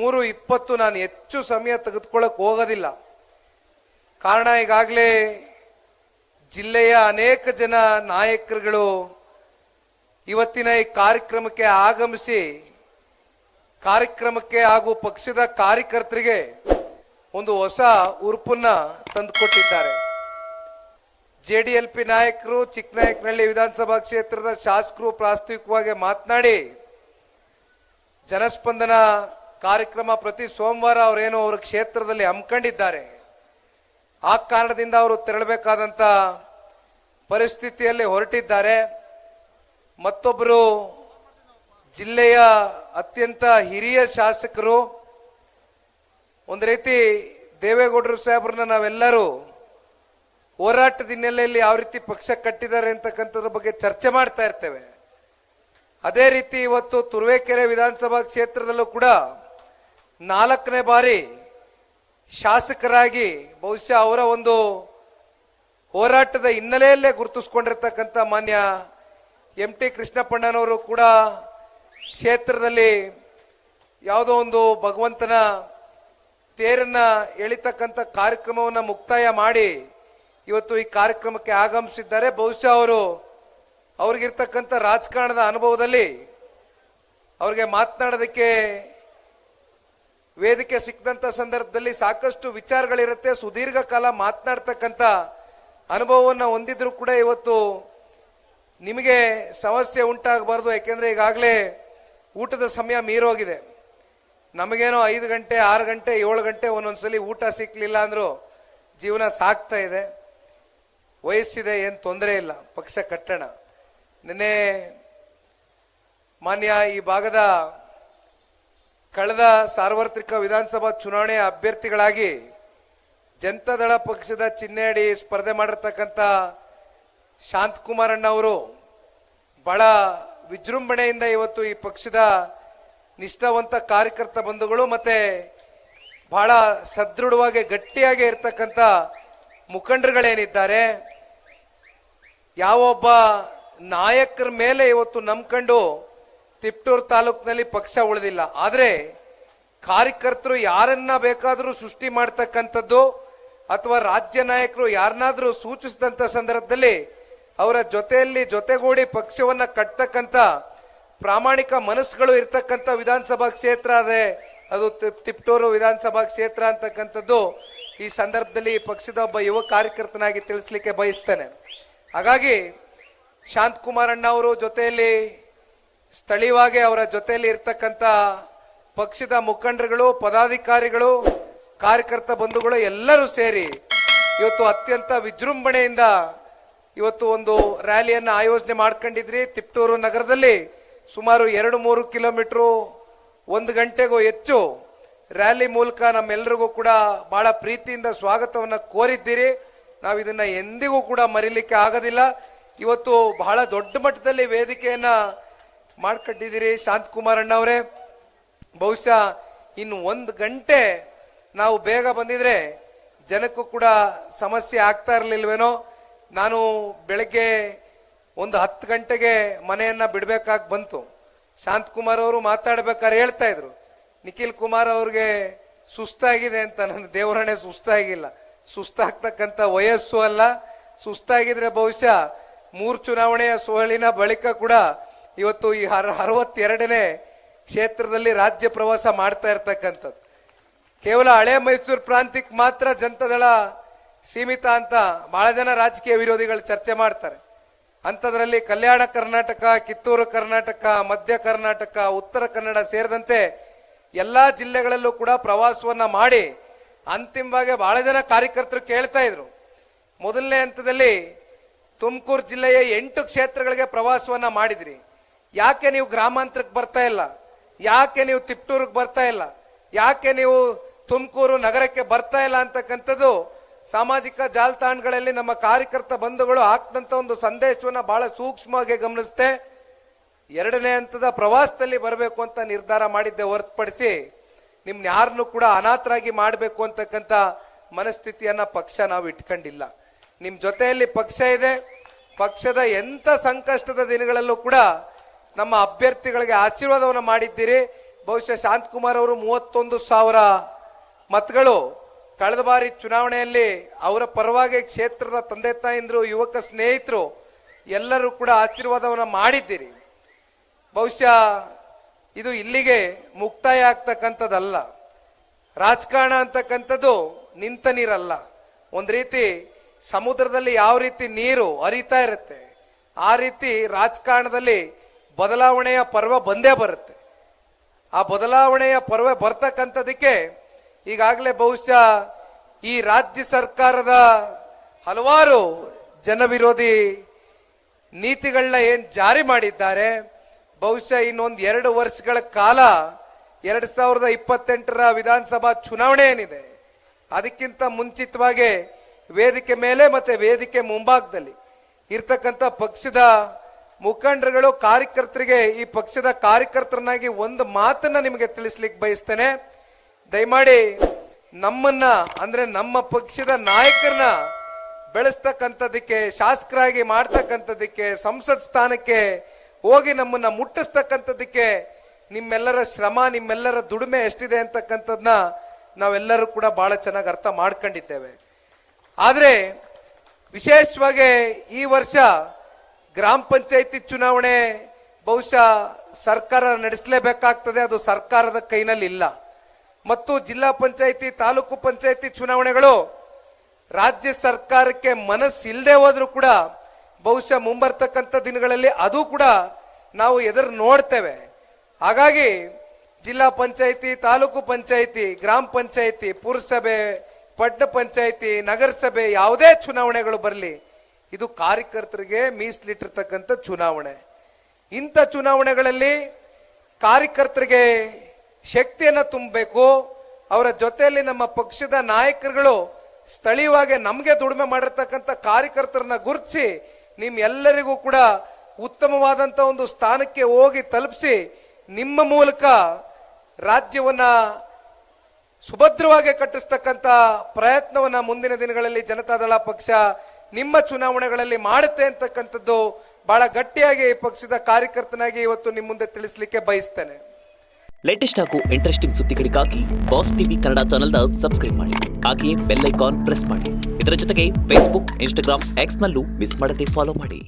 3:20 ನಾನು ಹೆಚ್ಚು ಸಮಯ ತೆಗೆದುಕೊಳ್ಳಕ್ ಹೋಗೋದಿಲ್ಲ. ಕಾರಣ ಈಗಾಗಲೇ ಜಿಲ್ಲೆಯ ಅನೇಕ ಜನ ನಾಯಕರುಗಳು ಇವತ್ತಿನ ಈ ಕಾರ್ಯಕ್ರಮಕ್ಕೆ ಆಗಮಿಸಿ ಕಾರ್ಯಕ್ರಮಕ್ಕೆ ಹಾಗೂ ಪಕ್ಷದ ಕಾರ್ಯಕರ್ತರಿಗೆ ಒಂದು ಹೊಸ ಉರುಪನ್ನ ತಂದುಕೊಟ್ಟಿದ್ದಾರೆ. ಜೆಡಿಎಲ್ಪಿ ನಾಯಕರು ಚಿಕ್ಕನಾಯಕನಹಳ್ಳಿ ವಿಧಾನಸಭಾ ಕ್ಷೇತ್ರದ ಶಾಸಕರು ಪ್ರಾಸ್ತಾವಿಕವಾಗಿ ಮಾತನಾಡಿ, ಜನಸ್ಪಂದನ ಕಾರ್ಯಕ್ರಮ ಪ್ರತಿ ಸೋಮವಾರ ಅವರೇನೋ ಅವರ ಕ್ಷೇತ್ರದಲ್ಲಿ ಹಮ್ಮಿಕೊಂಡಿದ್ದಾರೆ. ಆ ಕಾರಣದಿಂದ ಅವರು ತೆರಳಬೇಕಾದಂತ ಪರಿಸ್ಥಿತಿಯಲ್ಲಿ ಹೊರಟಿದ್ದಾರೆ. ಮತ್ತೊಬ್ಬರು ಜಿಲ್ಲೆಯ ಅತ್ಯಂತ ಹಿರಿಯ ಶಾಸಕರು, ಒಂದು ರೀತಿ ದೇವೇಗೌಡರು ಸಾಹೇಬ್ರನ್ನ ನಾವೆಲ್ಲರೂ ಹೋರಾಟದ ಹಿನ್ನೆಲೆಯಲ್ಲಿ ಯಾವ ರೀತಿ ಪಕ್ಷ ಕಟ್ಟಿದ್ದಾರೆ ಅಂತಕ್ಕಂಥದ್ರ ಬಗ್ಗೆ ಚರ್ಚೆ ಮಾಡ್ತಾ ಇರ್ತೇವೆ. ಅದೇ ರೀತಿ ಇವತ್ತು ತುರುವೇಕೆರೆ ವಿಧಾನಸಭಾ ಕ್ಷೇತ್ರದಲ್ಲೂ ಕೂಡ 4ನೇ ಬಾರಿ ಶಾಸಕರಾಗಿ ಬಹುಶಃ ಅವರ ಒಂದು ಹೋರಾಟದ ಹಿನ್ನೆಲೆಯಲ್ಲೇ ಗುರುತಿಸಿಕೊಂಡಿರ್ತಕ್ಕಂಥ ಮಾನ್ಯ ಎಂ ಟಿ ಕೃಷ್ಣಪ್ಪಣ್ಣನವರು ಕೂಡ ಕ್ಷೇತ್ರದಲ್ಲಿ ಯಾವುದೋ ಒಂದು ಭಗವಂತನ ತೇರನ್ನ ಎಳಿತಕ್ಕಂಥ ಕಾರ್ಯಕ್ರಮವನ್ನು ಮುಕ್ತಾಯ ಮಾಡಿ ಇವತ್ತು ಈ ಕಾರ್ಯಕ್ರಮಕ್ಕೆ ಆಗಮಿಸಿದ್ದಾರೆ. ಬಹುಶಃ ಅವ್ರಿಗಿರ್ತಕ್ಕಂಥ ರಾಜಕಾರಣದ ಅನುಭವದಲ್ಲಿ ಅವ್ರಿಗೆ ಮಾತನಾಡೋದಕ್ಕೆ ವೇದಿಕೆ ಸಿಕ್ಕದಂತ ಸಂದರ್ಭದಲ್ಲಿ ಸಾಕಷ್ಟು ವಿಚಾರಗಳಿರುತ್ತೆ. ಸುದೀರ್ಘ ಕಾಲ ಮಾತನಾಡ್ತಕ್ಕಂಥ ಅನುಭವವನ್ನು ಹೊಂದಿದ್ರು ಕೂಡ ಇವತ್ತು ನಿಮಗೆ ಸಮಸ್ಯೆ ಉಂಟಾಗಬಾರ್ದು. ಯಾಕೆಂದ್ರೆ ಈಗಾಗಲೇ ಊಟದ ಸಮಯ ಮೀರೋಗಿದೆ. ನಮಗೇನೋ 5 ಗಂಟೆ 6 ಗಂಟೆ 7 ಗಂಟೆ ಒಂದೊಂದ್ಸಲಿ ಊಟ ಸಿಕ್ಲಿಲ್ಲ ಅಂದ್ರೂ ಜೀವನ ಸಾಕ್ತಾ ಇದೆ. ವಯಸ್ಸಿದೆ, ಏನು ತೊಂದರೆ ಇಲ್ಲ, ಪಕ್ಷ ಕಟ್ಟೋಣ. ನಿನ್ನೆ ಮಾನ್ಯ ಈ ಭಾಗದ ಕಳೆದ ಸಾರ್ವತ್ರಿಕ ವಿಧಾನಸಭಾ ಚುನಾವಣೆಯ ಅಭ್ಯರ್ಥಿಗಳಾಗಿ ಜನತಾದಳ ಪಕ್ಷದ ಚಿಹ್ನೆಯಡಿ ಸ್ಪರ್ಧೆ ಮಾಡಿರ್ತಕ್ಕಂಥ ಶಾಂತಕುಮಾರ್ ಅಣ್ಣ ಅವರು ಬಹಳ ವಿಜೃಂಭಣೆಯಿಂದ ಇವತ್ತು ಈ ಪಕ್ಷದ ನಿಷ್ಠಾವಂತ ಕಾರ್ಯಕರ್ತ ಬಂಧುಗಳು ಮತ್ತೆ ಬಹಳ ಸದೃಢವಾಗಿ ಗಟ್ಟಿಯಾಗಿ ಇರ್ತಕ್ಕಂಥ ಮುಖಂಡರುಗಳೇನಿದ್ದಾರೆ, ಯಾವೊಬ್ಬ ನಾಯಕರ ಮೇಲೆ ಇವತ್ತು ನಂಬ್ಕೊಂಡು ತಿಪ್ಟೂರು ತಾಲೂಕಿನಲ್ಲಿ ಪಕ್ಷ ಉಳಿದಿಲ್ಲ. ಆದ್ರೆ ಕಾರ್ಯಕರ್ತರು ಯಾರನ್ನ ಬೇಕಾದರೂ ಸೃಷ್ಟಿ ಮಾಡ್ತಕ್ಕಂಥದ್ದು ಅಥವಾ ರಾಜ್ಯ ನಾಯಕರು ಯಾರನ್ನಾದ್ರೂ ಸೂಚಿಸಿದಂತ ಸಂದರ್ಭದಲ್ಲಿ ಅವರ ಜೊತೆಗೂಡಿ ಪಕ್ಷವನ್ನ ಕಟ್ಟತಕ್ಕಂಥ ಪ್ರಾಮಾಣಿಕ ಮನಸ್ಸುಗಳು ಇರ್ತಕ್ಕಂಥ ವಿಧಾನಸಭಾ ಕ್ಷೇತ್ರ ಅದೇ ಅದು ತಿಪ್ಟೂರು ವಿಧಾನಸಭಾ ಕ್ಷೇತ್ರ ಅಂತಕ್ಕಂಥದ್ದು ಈ ಸಂದರ್ಭದಲ್ಲಿ ಪಕ್ಷದ ಒಬ್ಬ ಯುವ ಕಾರ್ಯಕರ್ತನಾಗಿ ತಿಳಿಸ್ಲಿಕ್ಕೆ ಬಯಸ್ತೇನೆ. ಹಾಗಾಗಿ ಶಾಂತಕುಮಾರ್ ಅಣ್ಣ ಅವರು ಜೊತೆಯಲ್ಲಿ ಸ್ಥಳೀಯವಾಗಿ ಅವರ ಜೊತೆಯಲ್ಲಿ ಇರ್ತಕ್ಕಂಥ ಪಕ್ಷದ ಮುಖಂಡರುಗಳು, ಪದಾಧಿಕಾರಿಗಳು, ಕಾರ್ಯಕರ್ತ ಬಂಧುಗಳು ಎಲ್ಲರೂ ಸೇರಿ ಇವತ್ತು ಅತ್ಯಂತ ವಿಜೃಂಭಣೆಯಿಂದ ಇವತ್ತು ಒಂದು ರ್ಯಾಲಿಯನ್ನ ಆಯೋಜನೆ ಮಾಡ್ಕೊಂಡಿದ್ರಿ. ತಿಪ್ಟೂರು ನಗರದಲ್ಲಿ ಸುಮಾರು 2-3 ಕಿಲೋಮೀಟರ್ 1 ಗಂಟೆಗೂ ಹೆಚ್ಚು ರ್ಯಾಲಿ ಮೂಲಕ ನಮ್ಮೆಲ್ಲರಿಗೂ ಕೂಡ ಬಹಳ ಪ್ರೀತಿಯಿಂದ ಸ್ವಾಗತವನ್ನ ಕೋರಿದ್ದೀರಿ. ನಾವು ಇದನ್ನ ಎಂದಿಗೂ ಕೂಡ ಮರಿಲಿಕ್ಕೆ ಆಗೋದಿಲ್ಲ. ಇವತ್ತು ಬಹಳ ದೊಡ್ಡ ಮಟ್ಟದಲ್ಲಿ ವೇದಿಕೆಯನ್ನ ಮಾಡ್ಕೊಂಡಿದ್ದೀರಿ ಶಾಂತಕುಮಾರ್ ಅಣ್ಣ ಅವರೇ. ಬಹುಶಃ ಇನ್ನು 1 ಗಂಟೆ ನಾವು ಬೇಗ ಬಂದಿದ್ರೆ ಜನಕ್ಕೂ ಕೂಡ ಸಮಸ್ಯೆ ಆಗ್ತಾ ಇರಲಿಲ್ವೇನೋ. ನಾನು ಬೆಳಗ್ಗೆ 10 ಗಂಟೆಗೆ ಮನೆಯನ್ನ ಬಿಡ್ಬೇಕಾಗಿ ಬಂತು. ಶಾಂತಕುಮಾರ್ ಅವರು ಮಾತಾಡ್ಬೇಕಾದ್ರೆ ಹೇಳ್ತಾ ಇದ್ರು, ನಿಖಿಲ್ ಕುಮಾರ್ ಅವ್ರಿಗೆ ಸುಸ್ತಾಗಿದೆ ಅಂತ. ನನ್ನ ದೇವರಣೆ ಸುಸ್ತಾಗಿಲ್ಲ, ಸುಸ್ತಾಗ್ತಕ್ಕಂಥ ವಯಸ್ಸು ಅಲ್ಲ. ಸುಸ್ತಾಗಿದ್ರೆ ಬಹುಶಃ 3 ಚುನಾವಣೆಯ ಸೋಲಿನ ಬಳಿಕ ಕೂಡ ಇವತ್ತು ಈ 62ನೇ ಕ್ಷೇತ್ರದಲ್ಲಿ ರಾಜ್ಯ ಪ್ರವಾಸ ಮಾಡ್ತಾ ಇರ್ತಕ್ಕಂಥದ್ದು. ಕೇವಲ ಹಳೆ ಮೈಸೂರು ಪ್ರಾಂತ್ಯಕ್ಕೆ ಮಾತ್ರ ಜನತಾದಳ ಸೀಮಿತ ಅಂತ ಬಹಳ ಜನ ರಾಜಕೀಯ ವಿರೋಧಿಗಳು ಚರ್ಚೆ ಮಾಡ್ತಾರೆ. ಅಂಥದ್ರಲ್ಲಿ ಕಲ್ಯಾಣ ಕರ್ನಾಟಕ, ಕಿತ್ತೂರು ಕರ್ನಾಟಕ, ಮಧ್ಯ ಕರ್ನಾಟಕ, ಉತ್ತರ ಕನ್ನಡ ಸೇರಿದಂತೆ ಎಲ್ಲಾ ಜಿಲ್ಲೆಗಳಲ್ಲೂ ಕೂಡ ಪ್ರವಾಸವನ್ನ ಮಾಡಿ ಅಂತಿಮವಾಗಿ ಬಹಳ ಜನ ಕಾರ್ಯಕರ್ತರು ಕೇಳ್ತಾ ಇದ್ರು, ಮೊದಲನೇ ಹಂತದಲ್ಲಿ ತುಮಕೂರು ಜಿಲ್ಲೆಯ 8 ಕ್ಷೇತ್ರಗಳಿಗೆ ಪ್ರವಾಸವನ್ನ ಮಾಡಿದ್ರಿ, ಯಾಕೆ ನೀವು ಗ್ರಾಮಾಂತರಕ್ಕೆ ಬರ್ತಾ ಇಲ್ಲ, ಯಾಕೆ ನೀವು ತಿಪ್ಟೂರಿಗೆ ಬರ್ತಾ ಇಲ್ಲ, ಯಾಕೆ ನೀವು ತುಮಕೂರು ನಗರಕ್ಕೆ ಬರ್ತಾ ಇಲ್ಲ ಅಂತಕ್ಕಂಥದ್ದು ಸಾಮಾಜಿಕ ಜಾಲತಾಣಗಳಲ್ಲಿ ನಮ್ಮ ಕಾರ್ಯಕರ್ತ ಬಂಧುಗಳು ಹಾಕ್ದಂತ ಒಂದು ಸಂದೇಶವನ್ನ ಬಹಳ ಸೂಕ್ಷ್ಮವಾಗಿ ಗಮನಿಸುತ್ತೆ. 2ನೇ ಹಂತದ ಪ್ರವಾಸದಲ್ಲಿ ಬರಬೇಕು ಅಂತ ನಿರ್ಧಾರ ಮಾಡಿದ್ದೆ ಹೊರತುಪಡಿಸಿ ನಿಮ್ನ ಯಾರನ್ನು ಕೂಡ ಅನಾಥರಾಗಿ ಮಾಡಬೇಕು ಅಂತಕ್ಕಂಥ ಮನಸ್ಥಿತಿಯನ್ನ ಪಕ್ಷ ನಾವು ಇಟ್ಕೊಂಡಿಲ್ಲ. ನಿಮ್ ಜೊತೆಯಲ್ಲಿ ಪಕ್ಷ ಇದೆ. ಪಕ್ಷದ ಎಂತ ಸಂಕಷ್ಟದ ದಿನಗಳಲ್ಲೂ ಕೂಡ ನಮ್ಮ ಅಭ್ಯರ್ಥಿಗಳಿಗೆ ಆಶೀರ್ವಾದವನ್ನು ಮಾಡಿದ್ದೀರಿ. ಬಹುಶಃ ಶಾಂತಕುಮಾರ್ ಅವರು 31,000 ಮತಗಳು ಕಳೆದ ಬಾರಿ ಚುನಾವಣೆಯಲ್ಲಿ ಅವರ ಪರವಾಗಿ ಕ್ಷೇತ್ರದ ತಂದೆ ತಾಯಂದ್ರು, ಯುವಕ ಸ್ನೇಹಿತರು ಎಲ್ಲರೂ ಕೂಡ ಆಶೀರ್ವಾದವನ್ನ ಮಾಡಿದ್ದೀರಿ. ಬಹುಶಃ ಇದು ಇಲ್ಲಿಗೆ ಮುಕ್ತಾಯ ಆಗ್ತಕ್ಕಂಥದ್ದಲ್ಲ. ರಾಜಕಾರಣ ಅಂತಕ್ಕಂಥದ್ದು ನಿಂತ ನೀರಲ್ಲ. ಒಂದ್ ರೀತಿ ಸಮುದ್ರದಲ್ಲಿ ಯಾವ ರೀತಿ ನೀರು ಹರಿತಾ ಇರುತ್ತೆ, ಆ ರೀತಿ ರಾಜಕಾರಣದಲ್ಲಿ ಬದಲಾವಣೆಯ ಪರ್ವ ಬಂದೇ ಬರುತ್ತೆ. ಆ ಬದಲಾವಣೆಯ ಪರ್ವ ಬರ್ತಕ್ಕಂಥದಕ್ಕೆ ಈಗಾಗಲೇ ಬಹುಶಃ ಈ ರಾಜ್ಯ ಸರ್ಕಾರದ ಹಲವಾರು ಜನವಿರೋಧಿ ನೀತಿಗಳನ್ನ ಏನ್ ಜಾರಿ ಮಾಡಿದ್ದಾರೆ, ಬಹುಶಃ ಇನ್ನೊಂದು 2 ವರ್ಷಗಳ ಕಾಲ 2028ರ ವಿಧಾನಸಭಾ ಚುನಾವಣೆ ಏನಿದೆ ಅದಕ್ಕಿಂತ ಮುಂಚಿತವಾಗಿ ವೇದಿಕೆ ಮೇಲೆ ಮತ್ತೆ ವೇದಿಕೆ ಮುಂಭಾಗದಲ್ಲಿ ಇರ್ತಕ್ಕಂಥ ಪಕ್ಷದ ಮುಖಂಡರುಗಳು, ಕಾರ್ಯಕರ್ತರಿಗೆ, ಈ ಪಕ್ಷದ ಕಾರ್ಯಕರ್ತರನ್ನಾಗಿ ಒಂದು ಮಾತನ್ನ ನಿಮಗೆ ತಿಳಿಸ್ಲಿಕ್ಕೆ ಬಯಸ್ತೇನೆ. ದಯಮಾಡಿ ನಮ್ಮನ್ನ ಅಂದ್ರೆ ನಮ್ಮ ಪಕ್ಷದ ನಾಯಕರನ್ನ ಬೆಳೆಸ್ತಕ್ಕಂಥದಕ್ಕೆ, ಶಾಸಕರಾಗಿ ಮಾಡ್ತಕ್ಕಂಥದಕ್ಕೆ, ಸಂಸತ್ ಸ್ಥಾನಕ್ಕೆ ಹೋಗಿ ನಮ್ಮನ್ನ ಮುಟ್ಟಿಸ್ತಕ್ಕಂಥದಕ್ಕೆ ನಿಮ್ಮೆಲ್ಲರ ಶ್ರಮ, ನಿಮ್ಮೆಲ್ಲರ ದುಡಿಮೆ ಎಷ್ಟಿದೆ ಅಂತಕ್ಕಂಥದ್ನ ನಾವೆಲ್ಲರೂ ಕೂಡ ಬಹಳ ಚೆನ್ನಾಗಿ ಅರ್ಥ ಮಾಡ್ಕೊಂಡಿದ್ದೇವೆ. ಆದ್ರೆ ವಿಶೇಷವಾಗಿ ಈ ವರ್ಷ ಗ್ರಾಮ ಪಂಚಾಯತಿ ಚುನಾವಣೆ ಬಹುಶಃ ಸರ್ಕಾರ ನಡೆಸಲೇಬೇಕಾಗ್ತದೆ, ಅದು ಸರ್ಕಾರದ ಕೈನಲ್ಲಿ ಇಲ್ಲ. ಮತ್ತು ಜಿಲ್ಲಾ ಪಂಚಾಯತಿ, ತಾಲೂಕು ಪಂಚಾಯತಿ ಚುನಾವಣೆಗಳು ರಾಜ್ಯ ಸರ್ಕಾರಕ್ಕೆ ಮನಸ್ಸಿಲ್ಲದೆ ಹೋದ್ರೂ ಕೂಡ ಬಹುಶಃ ಮುಂಬರ್ತಕ್ಕಂಥ ದಿನಗಳಲ್ಲಿ ಅದು ಕೂಡ ನಾವು ಎದುರು ನೋಡ್ತೇವೆ. ಹಾಗಾಗಿ ಜಿಲ್ಲಾ ಪಂಚಾಯತಿ, ತಾಲೂಕು ಪಂಚಾಯತಿ, ಗ್ರಾಮ ಪಂಚಾಯತಿ, ಪುರಸಭೆ, ಪಟ್ಟಣ ಪಂಚಾಯತಿ, ನಗರಸಭೆ ಯಾವುದೇ ಚುನಾವಣೆಗಳು ಬರಲಿ, ಇದು ಕಾರ್ಯಕರ್ತರಿಗೆ ಮೀಸಲಿಟ್ಟಿರ್ತಕ್ಕಂಥ ಚುನಾವಣೆ. ಇಂಥ ಚುನಾವಣೆಗಳಲ್ಲಿ ಕಾರ್ಯಕರ್ತರಿಗೆ ಶಕ್ತಿಯನ್ನ ತುಂಬಬೇಕು. ಅವರ ಜೊತೆಯಲ್ಲಿ ನಮ್ಮ ಪಕ್ಷದ ನಾಯಕರುಗಳು ಸ್ಥಳೀಯವಾಗಿ ನಮಗೆ ದುಡಿಮೆ ಮಾಡಿರ್ತಕ್ಕಂಥ ಕಾರ್ಯಕರ್ತರನ್ನ ಗುರುತಿಸಿ ನಿಮ್ಮೆಲ್ಲರಿಗೂ ಕೂಡ ಉತ್ತಮವಾದಂತ ಒಂದು ಸ್ಥಾನಕ್ಕೆ ಹೋಗಿ ತಲುಪಿಸಿ ನಿಮ್ಮ ಮೂಲಕ ರಾಜ್ಯವನ್ನ ಸುಭದ್ರವಾಗಿ ಕಟ್ಟಿಸ್ತಕ್ಕಂಥ ಪ್ರಯತ್ನವನ್ನ ಮುಂದಿನ ದಿನಗಳಲ್ಲಿ ಜನತಾದಳ ಪಕ್ಷ ನಿಮ್ಮ ಚುನಾವಣೆಗಳಲ್ಲಿ ಮಾಡುತ್ತೆ ಅಂತಕ್ಕಂಥದ್ದು ಬಹಳ ಗಟ್ಟಿಯಾಗಿ ಪಕ್ಷದ ಕಾರ್ಯಕರ್ತನಾಗಿ ಇವತ್ತು ನಿಮ್ಮ ಮುಂದೆ ತಿಳಿಸಲಿಕ್ಕೆ ಬಯಸ್ತೇನೆ. ಲೇಟೆಸ್ಟ್ ಹಾಗೂ ಇಂಟ್ರೆಸ್ಟಿಂಗ್ ಸುದ್ದಿಗಳಿಗಾಗಿ ಬಾಸ್ ಟಿವಿ ಕನ್ನಡ ಚಾನೆಲ್ನ ಸಬ್ಸ್ಕ್ರೈಬ್ ಮಾಡಿ. ಹಾಗೆಯೇ ಬೆಲ್ ಐಕಾನ್ ಪ್ರೆಸ್ ಮಾಡಿ. ಇದರ ಜೊತೆಗೆ ಫೇಸ್ಬುಕ್, ಇನ್ಸ್ಟಾಗ್ರಾಮ್, ಎಕ್ಸ್ನಲ್ಲೂ ಮಿಸ್ ಮಾಡದೆ ಫಾಲೋ ಮಾಡಿ.